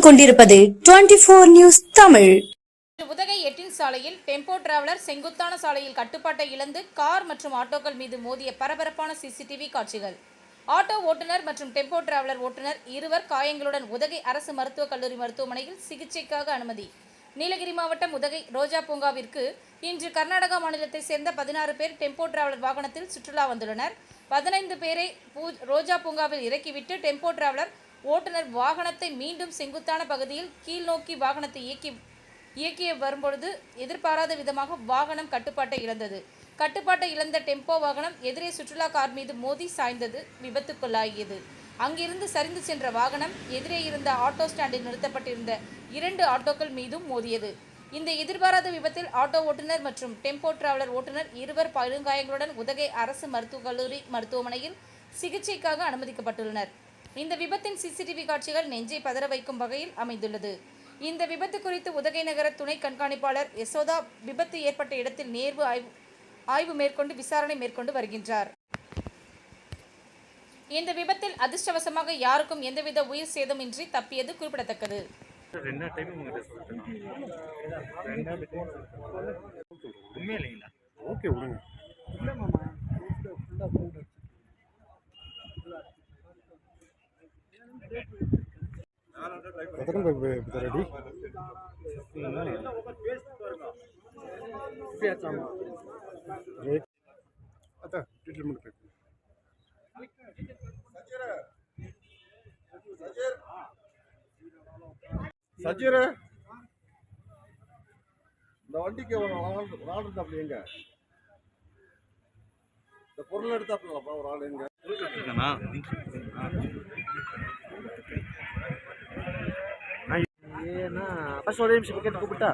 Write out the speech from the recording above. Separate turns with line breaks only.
பார்த்துக் கொண்டிருப்பது 24 நியூஸ் தமிழ்.
உதகை 8 சாலையில் டெம்போ டிராவலர் செங்குத்தான சாலையில் கட்டுப்பாட்டை இழந்து கார் மற்றும் ஆட்டோக்கள் மீது மோதிய பரபரப்பான சிசிடிவி காட்சிகள். ஆட்டோ ஓட்டுநர் மற்றும் டெம்போ டிராவலர் ஓட்டுநர் இருவர் காயங்களுடன் உதகை அரசு மருத்துவக் கல்லூரி மருத்துவமனையில் சிகிச்சைக்காக அனுமதி. நீலகிரி மாவட்டம் உதகை ரோஜா பூங்காவிற்கு இன்று கர்நாடகா மாநிலத்தை சேர்ந்த 16 பேர் டெம்போ டிராவலர் வாகனத்தில் சுற்றுலா வந்துள்ளனர். 15 பேரை ரோஜா பூங்காவில் இறக்கிவிட்டு டெம்போ டிராவலர் ஓட்டுநர் வாகனத்தை மீண்டும் செங்குத்தான பகுதியில் கீழ் நோக்கி வாகனத்தை இயக்கிய வரும்பொழுது எதிர்பாராத விதமாக வாகனம் கட்டுப்பாட்டை இழந்தது. கட்டுப்பாட்டை இழந்த டெம்போ வாகனம் எதிரே சுற்றுலா கார் மீது மோதி சாய்ந்தது விபத்துக்குள்ளாகியது. அங்கிருந்து சரிந்து சென்ற வாகனம் எதிரே இருந்த ஆட்டோ ஸ்டாண்டில் நிறுத்தப்பட்டிருந்த 2 ஆட்டோக்கள் மீதும் மோதியது. இந்த எதிர்பாராத விபத்தில் ஆட்டோ ஓட்டுநர் மற்றும் டெம்போ டிராவலர் ஓட்டுநர் இருவர் படுகாயங்களுடன் உதகை அரசு மருத்துவக் கல்லூரி மருத்துவமனையில் சிகிச்சைக்காக அனுமதிக்கப்பட்டுள்ளனர். இந்த விபத்தின் சிசிடிவி காட்சிகள் நெஞ்சை பதற வைக்கும் வகையில் அமைந்துள்ளது. இந்த விபத்து குறித்து உதகை நகர துணை கண்காணிப்பாளர் யசோதா விபத்து ஏற்பட்ட இடத்தில் நேர்வு ஆய்வு மேற்கொண்டு விசாரணை மேற்கொண்டு வருகின்றார். இந்த விபத்தில் அதிர்ஷ்டவசமாக யாருக்கும் எந்தவித உயிர் சேதமின்றி தப்பியது குறிப்பிடத்தக்கது.
சஜீர இந்த வண்டிக்கு ஒரு ஆள் இருந்தாப்ல எங்க இந்த பொருள் எடுத்தாப்லப்பா ஒரு ஆள் எங்க
ஏன்னா அப்ப ஒரு நிமிஷம் கூப்பிட்டா